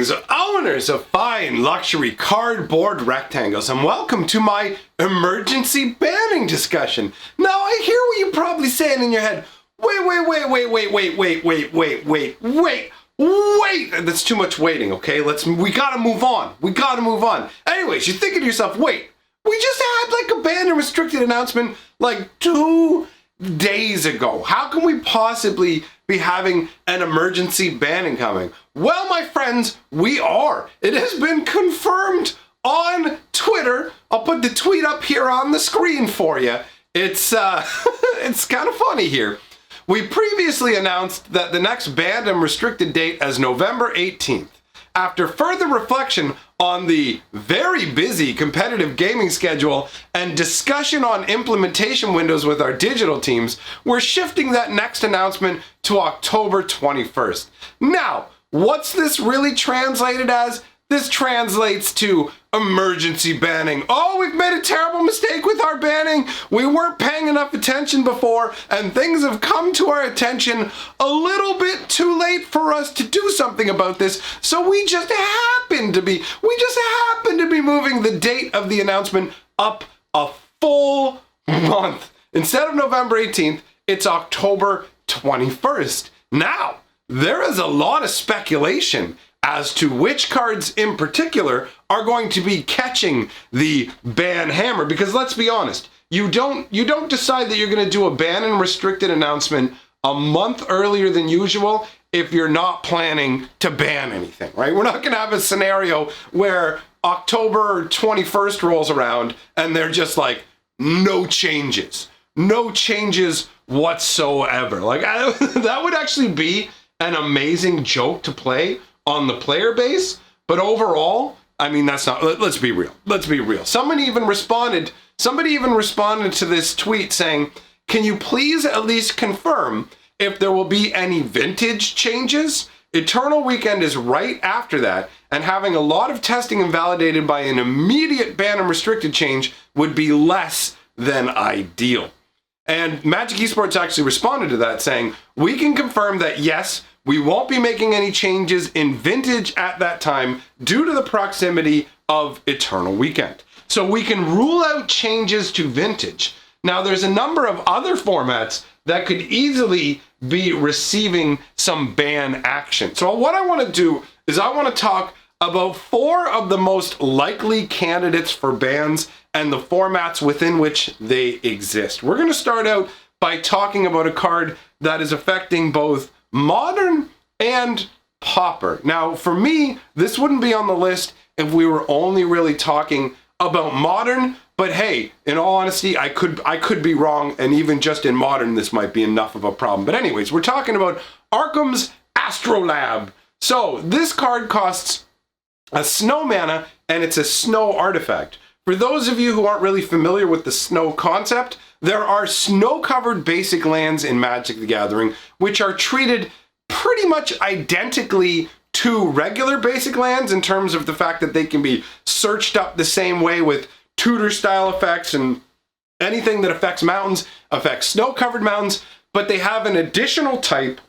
Greetings, owners of fine luxury cardboard rectangles, and welcome to my emergency banning discussion. Now, I hear what you're probably saying in your head. Wait. That's too much waiting, okay? We gotta move on. Anyways, you're thinking to yourself, wait, we just had like a ban and restricted announcement like 2 days ago. How can we possibly be having an emergency banning coming? Well, my friends, we are. It has been confirmed on Twitter. I'll put the tweet up here on the screen for you. It's it's kind of funny here. We previously announced that the next banned and restricted date as November 18th. After further reflection on the very busy competitive gaming schedule and discussion on implementation windows with our digital teams, we're shifting that next announcement to October 21st. Now, what's this really translated as? This translates to emergency banning. Oh, we've made a terrible mistake with our banning. We weren't paying enough attention before, and things have come to our attention a little bit too late for us to do something about this. So we just happen to be moving the date of the announcement up a full month. Instead of November 18th, it's October 21st. Now, there is a lot of speculation as to which cards in particular are going to be catching the ban hammer, because let's be honest, you don't decide that you're going to do a ban and restricted announcement a month earlier than usual if you're not planning to ban anything, right? We're not going to have a scenario where October 21st rolls around and they're just like, no changes whatsoever. Like that would actually be an amazing joke to play on the player base, but overall, I mean, that's not, let's be real. Somebody even responded to this tweet saying, can you please at least confirm if there will be any vintage changes? Eternal Weekend is right after that, and having a lot of testing invalidated by an immediate ban and restricted change would be less than ideal. And Magic Esports actually responded to that saying, we can confirm that yes, we won't be making any changes in Vintage at that time due to the proximity of Eternal Weekend. So we can rule out changes to Vintage. Now, there's a number of other formats that could easily be receiving some ban action. So what I want to do is I want to talk about 4 of the most likely candidates for bans and the formats within which they exist. We're going to start out by talking about a card that is affecting both Modern and Pauper. Now, for me, this wouldn't be on the list if we were only really talking about Modern, but hey, in all honesty, I could be wrong, and even just in Modern, this might be enough of a problem. But anyways, we're talking about Arcum's Astrolabe. So this card costs a snow mana, and it's a snow artifact. For those of you who aren't really familiar with the snow concept, there are snow-covered basic lands in Magic the Gathering, which are treated pretty much identically to regular basic lands in terms of the fact that they can be searched up the same way with Tudor-style effects, and anything that affects mountains affects snow-covered mountains, but they have an additional type,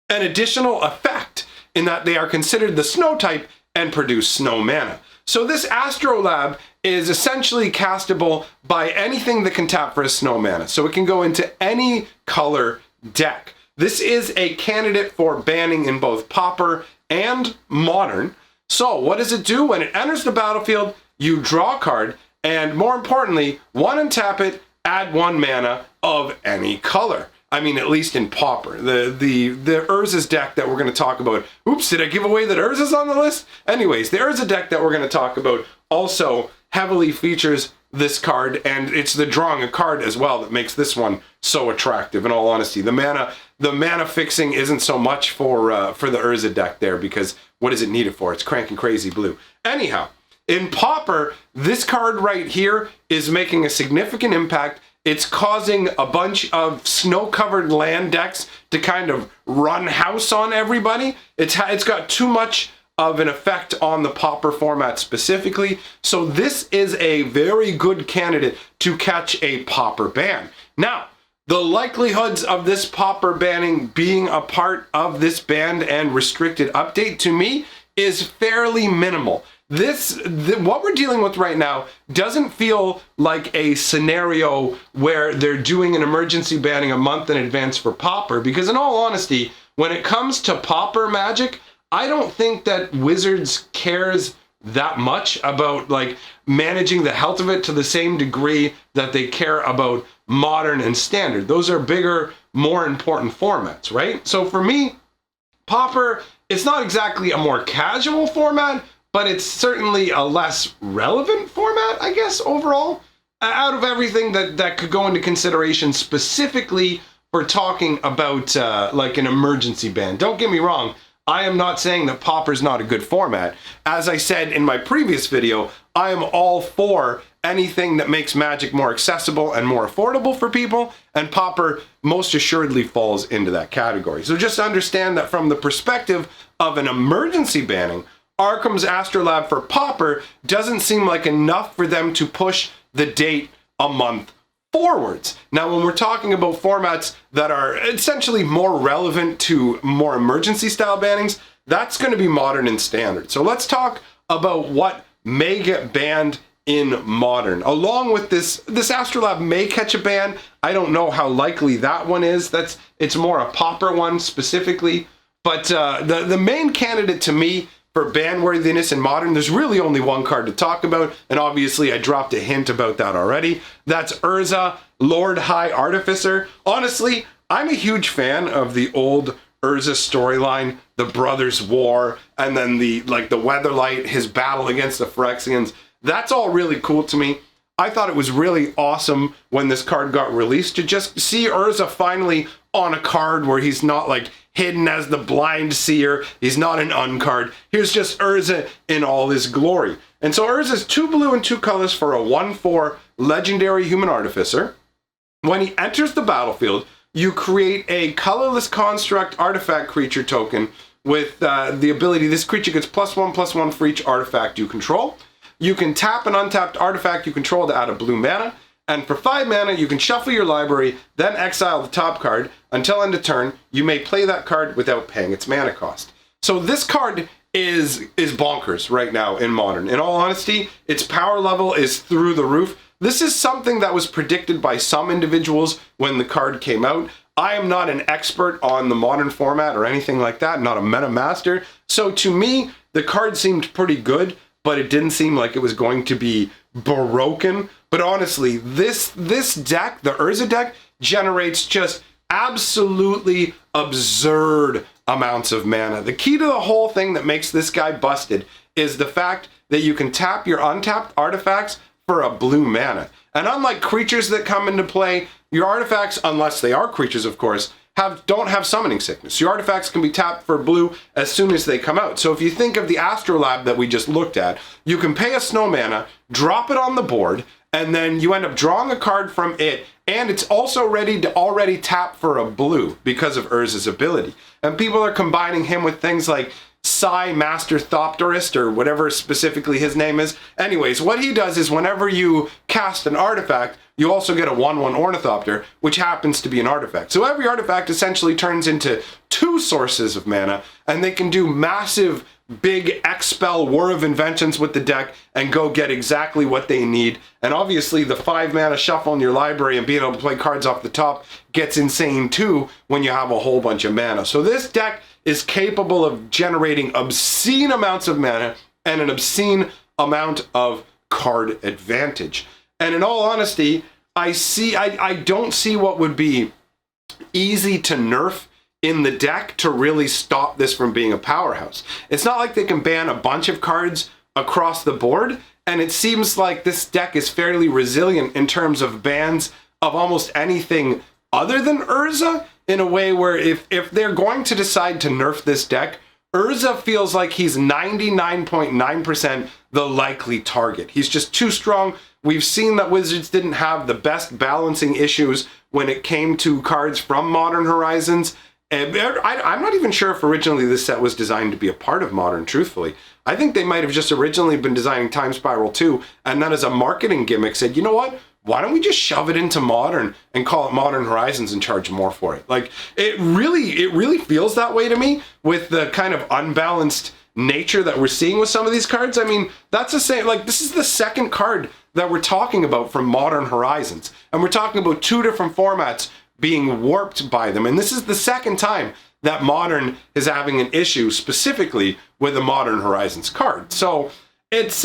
an additional effect, in that they are considered the snow type and produce snow mana. So this Astrolabe is essentially castable by anything that can tap for a snow mana. So it can go into any color deck. This is a candidate for banning in both Pauper and Modern. So what does it do? When it enters the battlefield, you draw a card, and more importantly, untap it, add 1 mana of any color. I mean, at least in Pauper. The Urza's deck that we're going to talk about. Oops, did I give away that Urza's on the list? Anyways, the Urza deck that we're going to talk about also heavily features this card, and it's the drawing a card as well that makes this one so attractive. In all honesty, the mana fixing isn't so much for the Urza deck there, because what is it needed for? It's cranking crazy blue. Anyhow, in Pauper, this card right here is making a significant impact. It's causing a bunch of snow-covered land decks to kind of run house on everybody. It's got too much of an effect on the Pauper format specifically. So this is a very good candidate to catch a Pauper ban. Now, the likelihoods of this Pauper banning being a part of this banned and restricted update to me is fairly minimal. What we're dealing with right now doesn't feel like a scenario where they're doing an emergency banning a month in advance for Pauper, because in all honesty, when it comes to Pauper Magic, I don't think that Wizards cares that much about like managing the health of it to the same degree that they care about Modern and Standard. Those are bigger, more important formats, right? So for me, Pauper, it's not exactly a more casual format, but it's certainly a less relevant format, I guess, overall, out of everything that could go into consideration specifically for talking about like an emergency ban. Don't get me wrong, I am not saying that Pauper's not a good format. As I said in my previous video, I am all for anything that makes Magic more accessible and more affordable for people, and Pauper most assuredly falls into that category. So just understand that from the perspective of an emergency banning, Arcum's Astrolabe for Pauper doesn't seem like enough for them to push the date a month forwards. Now, when we're talking about formats that are essentially more relevant to more emergency style bannings, that's going to be Modern and Standard. So let's talk about what may get banned in Modern. Along with this Astrolabe may catch a ban. I don't know how likely that one is. It's more a Pauper one specifically. But the main candidate to me for ban-worthiness in Modern, there's really only one card to talk about, and obviously I dropped a hint about that already. That's Urza, Lord High Artificer. Honestly, I'm a huge fan of the old Urza storyline, the Brothers' War, and then the Weatherlight, his battle against the Phyrexians. That's all really cool to me. I thought it was really awesome when this card got released to just see Urza finally on a card where he's not like hidden as the blind seer. He's not an uncard. Here's just Urza in all his glory. And so Urza's 2 blue and 2 colors for a 1/4 legendary human artificer. When he enters the battlefield, you create a colorless construct artifact creature token with the ability, this creature gets +1/+1 for each artifact you control. You can tap an untapped artifact you control to add a blue mana. And for 5 mana, you can shuffle your library, then exile the top card. Until end of turn, you may play that card without paying its mana cost. So this card is bonkers right now in Modern. In all honesty, its power level is through the roof. This is something that was predicted by some individuals when the card came out. I am not an expert on the Modern format or anything like that, not a meta master. So to me, the card seemed pretty good, but it didn't seem like it was going to be broken. But honestly, this deck, the Urza deck, generates just absolutely absurd amounts of mana. The key to the whole thing that makes this guy busted is the fact that you can tap your untapped artifacts for a blue mana. And unlike creatures that come into play, your artifacts, unless they are creatures of course, don't have summoning sickness. Your artifacts can be tapped for blue as soon as they come out. So if you think of the Astrolabe that we just looked at, you can pay a snow mana, drop it on the board, and then you end up drawing a card from it, and it's also ready to already tap for a blue because of Urza's ability. And people are combining him with things like Psy Master Thopterist, or whatever specifically his name is. Anyways, what he does is whenever you cast an artifact, you also get a 1/1 Ornithopter, which happens to be an artifact. So every artifact essentially turns into 2 sources of mana, and they can do massive, big X-Spell War of Inventions with the deck and go get exactly what they need. And obviously the 5 mana shuffle in your library and being able to play cards off the top gets insane too when you have a whole bunch of mana. So this deck is capable of generating obscene amounts of mana and an obscene amount of card advantage. And in all honesty, I don't see what would be easy to nerf in the deck to really stop this from being a powerhouse. It's not like they can ban a bunch of cards across the board, and it seems like this deck is fairly resilient in terms of bans of almost anything other than Urza, in a way where if they're going to decide to nerf this deck, Urza feels like he's 99.9% the likely target. He's just too strong. We've seen that Wizards didn't have the best balancing issues when it came to cards from Modern Horizons. And I'm not even sure if originally this set was designed to be a part of Modern, truthfully. I think they might have just originally been designing Time Spiral 2, and then as a marketing gimmick said, you know what? Why don't we just shove it into Modern and call it Modern Horizons and charge more for it? Like, it really feels that way to me with the kind of unbalanced nature that we're seeing with some of these cards. I mean, that's the same, like, this is the second card that we're talking about from Modern Horizons. And we're talking about 2 different formats being warped by them. And this is the second time that Modern is having an issue specifically with a Modern Horizons card. So it's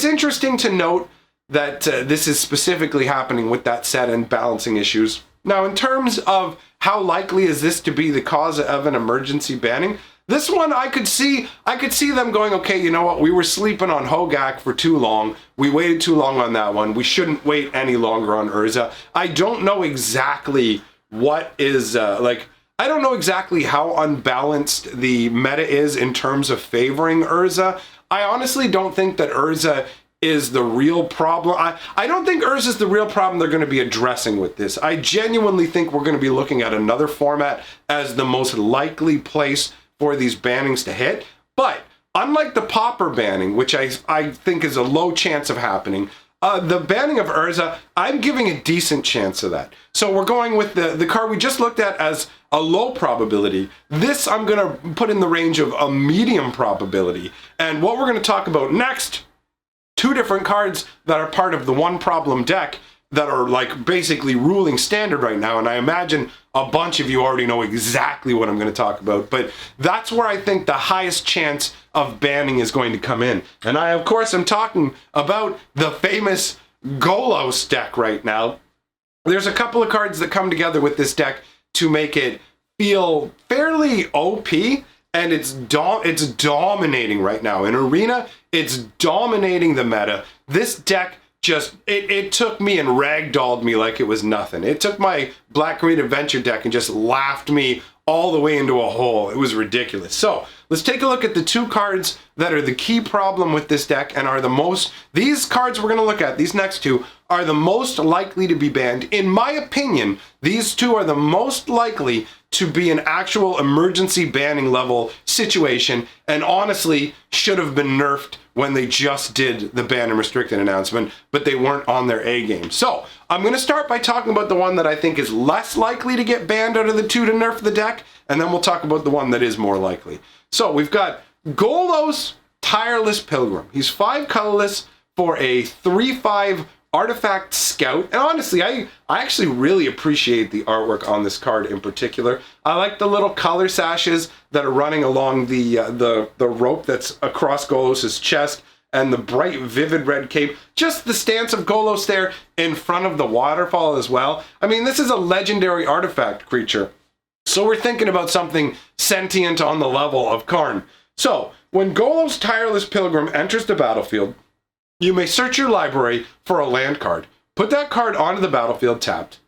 interesting to note that this is specifically happening with that set and balancing issues. Now, in terms of how likely is this to be the cause of an emergency banning, this one I could see them going, okay, you know what, we were sleeping on Hogak for too long. We waited too long on that one. We shouldn't wait any longer on Urza. I don't know exactly what is, I don't know exactly how unbalanced the meta is in terms of favoring Urza. I honestly don't think that Urza is the real problem. I don't think Urza is the real problem they're going to be addressing with this. I genuinely think we're going to be looking at another format as the most likely place for these bannings to hit. But unlike the Pauper banning, which I think is a low chance of happening, the banning of Urza, I'm giving a decent chance of that. So we're going with the card we just looked at as a low probability. This I'm going to put in the range of a medium probability. And what we're going to talk about next, 2 different cards that are part of the one problem deck that are like basically ruling standard right now. And I imagine a bunch of you already know exactly what I'm going to talk about, but that's where I think the highest chance of banning is going to come in. And I, of course, am talking about the famous Golos deck right now. There's a couple of cards that come together with this deck to make it feel fairly OP, and it's dominating right now. In Arena, it's dominating the meta. This deck just, it took me and ragdolled me like it was nothing. It took my Black Green Adventure deck and just laughed me all the way into a hole. It was ridiculous. So let's take a look at the 2 cards that are the key problem with this deck and are the most, these cards we're going to look at, these next 2, are the most likely to be banned. In my opinion, these 2 are the most likely to be an actual emergency banning level situation, and honestly should have been nerfed when they just did the ban and restricted announcement, but they weren't on their A game. So I'm going to start by talking about the one that I think is less likely to get banned out of the 2 to nerf the deck, and then we'll talk about the one that is more likely. So we've got Golos Tireless Pilgrim. He's 5 colorless for a 3/5 Artifact Scout, and honestly, I actually really appreciate the artwork on this card in particular. I like the little color sashes that are running along the rope that's across Golos's chest, and the bright, vivid red cape. Just the stance of Golos there in front of the waterfall as well. I mean, this is a legendary artifact creature, so we're thinking about something sentient on the level of Karn. So when Golos Tireless Pilgrim enters the battlefield, you may search your library for a land card. Put that card onto the battlefield tapped,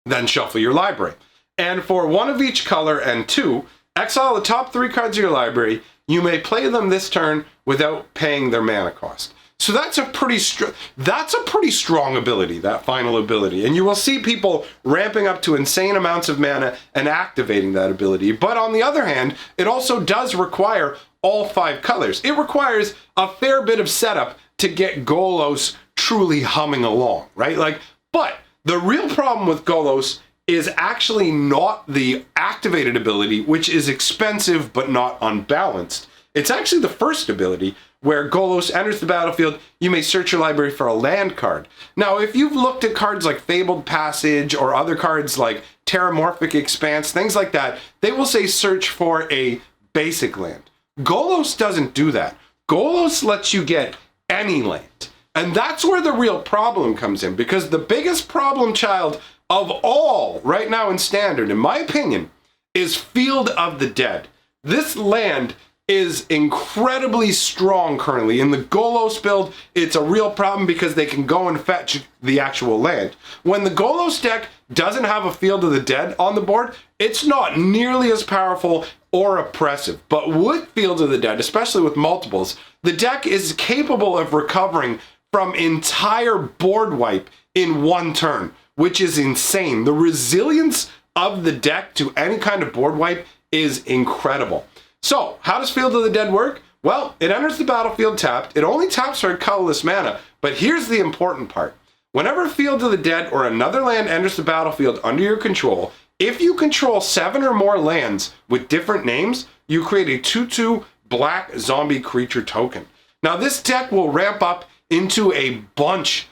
then shuffle your library. And for 1 of each color and 2, exile the top 3 cards of your library. You may play them this turn without paying their mana cost. So that's a pretty strong ability, that final ability. And you will see people ramping up to insane amounts of mana and activating that ability. But on the other hand, it also does require all 5 colors. It requires a fair bit of setup to get Golos truly humming along, right? But the real problem with Golos is actually not the activated ability, which is expensive but not unbalanced. It's actually the first ability, where Golos enters the battlefield, you may search your library for a land card. Now, if you've looked at cards like Fabled Passage or other cards like Terramorphic Expanse, things like that, they will say search for a basic land. Golos doesn't do that. Golos lets you get any land. And that's where the real problem comes in, because the biggest problem child of all right now in Standard, in my opinion, is Field of the Dead. This land is incredibly strong currently. In the Golos build, it's a real problem because they can go and fetch the actual land. When the Golos deck doesn't have a Field of the Dead on the board, it's not nearly as powerful or oppressive. But with Fields of the Dead, especially with multiples, the deck is capable of recovering from entire board wipe in 1 turn, which is insane. The resilience of the deck to any kind of board wipe is incredible. So, how does Field of the Dead work? Well, it enters the battlefield tapped. It only taps for colorless mana, but here's the important part. Whenever Field of the Dead or another land enters the battlefield under your control, if you control 7 or more lands with different names, you create a 2/2 black zombie creature token. Now this deck will ramp up into a bunch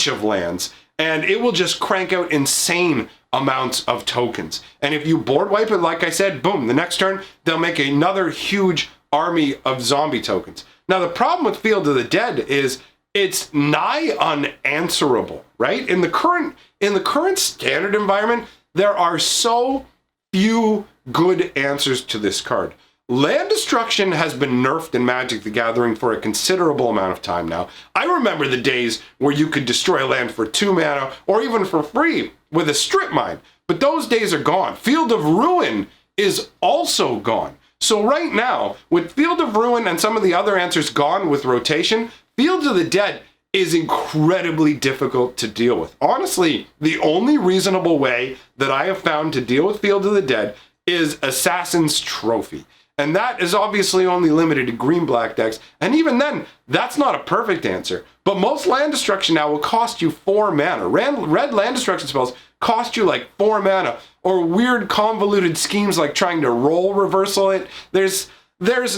of lands, and it will just crank out insane amounts of tokens. And if you board wipe it, like I said, boom, the next turn, they'll make another huge army of zombie tokens. Now the problem with Field of the Dead is it's nigh unanswerable, right? In the current standard environment, there are so few good answers to this card. Land destruction has been nerfed in Magic the Gathering for a considerable amount of time now. I remember the days where you could destroy land for 2 mana or even for free with a strip mine, but those days are gone. Field of Ruin is also gone. So right now, with Field of Ruin and some of the other answers gone with rotation, Field of the Dead is incredibly difficult to deal with. Honestly, the only reasonable way that I have found to deal with Field of the Dead is Assassin's Trophy. And that is obviously only limited to green-black decks. And even then, that's not a perfect answer. But most land destruction now will cost you 4 mana. Red land destruction spells cost you like 4 mana. Or weird convoluted schemes like trying to roll reversal it. There's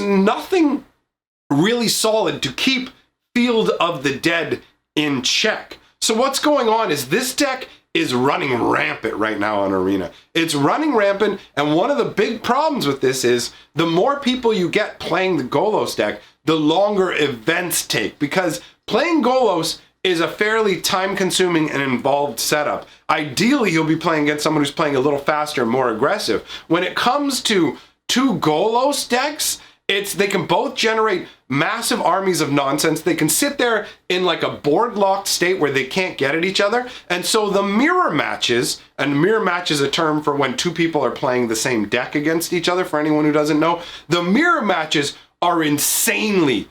nothing really solid to keep Field of the Dead in check. So what's going on is this deck is running rampant right now on Arena. It's running rampant, and one of the big problems with this is the more people you get playing the Golos deck, the longer events take, because playing Golos is a fairly time-consuming and involved setup. Ideally, you'll be playing against someone who's playing a little faster, more aggressive. When it comes to 2 Golos decks, they can both generate massive armies of nonsense. They can sit there in like a board-locked state where they can't get at each other. And so the mirror matches, and mirror match is a term for when 2 people are playing the same deck against each other, for anyone who doesn't know, the mirror matches are insanely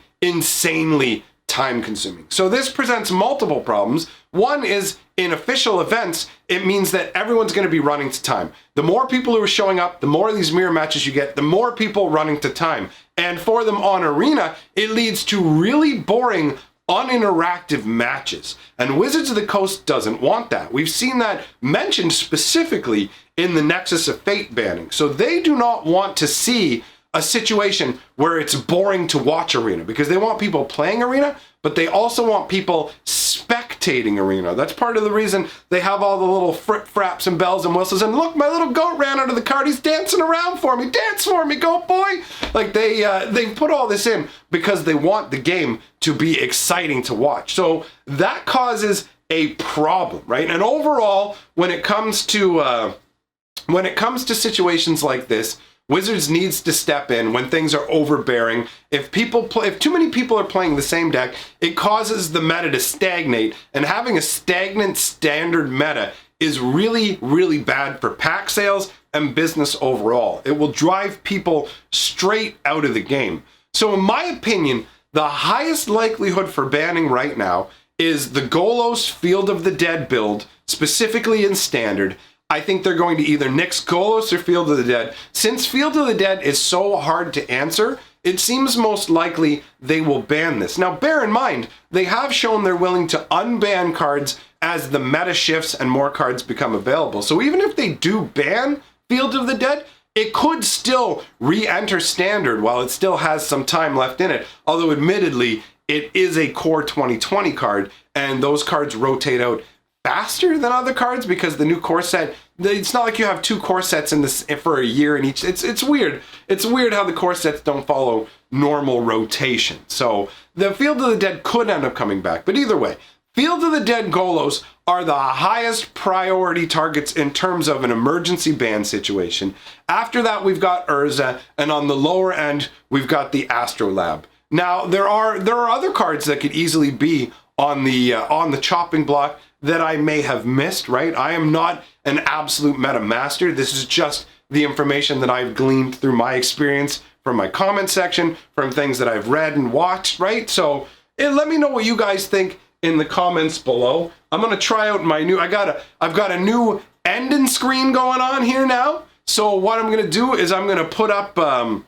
time-consuming. So this presents multiple problems. One is, in official events, it means that everyone's going to be running to time. The more people who are showing up, the more of these mirror matches you get, the more people running to time. And for them on Arena, it leads to really boring, uninteractive matches. And Wizards of the Coast doesn't want that. We've seen that mentioned specifically in the Nexus of Fate banning. So they do not want to see a situation where it's boring to watch Arena, because they want people playing Arena, but they also want people spectating Arena. That's part of the reason they have all the little fraps and bells and whistles. And look, my little goat ran out of the cart. He's dancing around for me. Dance for me, goat boy. Like they put all this in because they want the game to be exciting to watch. So that causes a problem, right? And overall, when it comes to situations like this, Wizards needs to step in when things are overbearing. If too many people are playing the same deck, it causes the meta to stagnate, and having a stagnant standard meta is really, really bad for pack sales and business overall. It will drive people straight out of the game. So in my opinion, the highest likelihood for banning right now is the Golos Field of the Dead build, specifically in standard. I think they're going to either nix Golos or Field of the Dead. Since Field of the Dead is so hard to answer, it seems most likely they will ban this. Now, bear in mind, they have shown they're willing to unban cards as the meta shifts and more cards become available. So even if they do ban Field of the Dead, it could still re-enter standard while it still has some time left in it. Although admittedly, it is a core 2020 card, and those cards rotate out faster than other cards because the new core set, it's not like you have 2 core sets in this for a year in each. It's weird. It's weird how the core sets don't follow normal rotation. So the Field of the Dead could end up coming back. But either way, Field of the Dead Golos are the highest priority targets in terms of an emergency ban situation. After that, we've got Urza, and on the lower end, we've got the Astrolabe. Now, there are other cards that could easily be on the chopping block that I may have missed, right? I am not an absolute meta master. This is just the information that I've gleaned through my experience from my comment section, from things that I've read and watched, right? So let me know what you guys think in the comments below. I'm gonna try out my new, I've got a new ending screen going on here now. So what I'm gonna do is I'm gonna put up a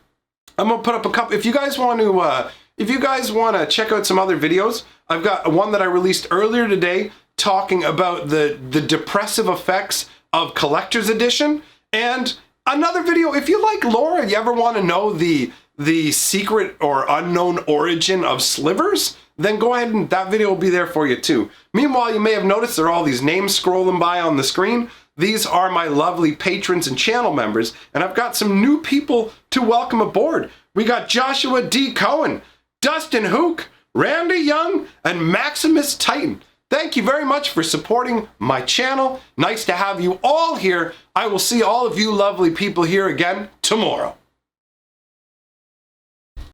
couple, if you guys want to check out some other videos, I've got one that I released earlier today talking about the depressive effects of Collector's Edition, and another video, if you like lore, you ever want to know the the secret or unknown origin of slivers, then go ahead and that video will be there for you too. Meanwhile, you may have noticed there are all these names scrolling by on the screen. These are my lovely patrons and channel members, and I've got some new people to welcome aboard. We got Joshua D. Cohen, Dustin Hook, Randy Young, and Maximus Titan. Thank you very much for supporting my channel. Nice to have you all here. I will see all of you lovely people here again tomorrow.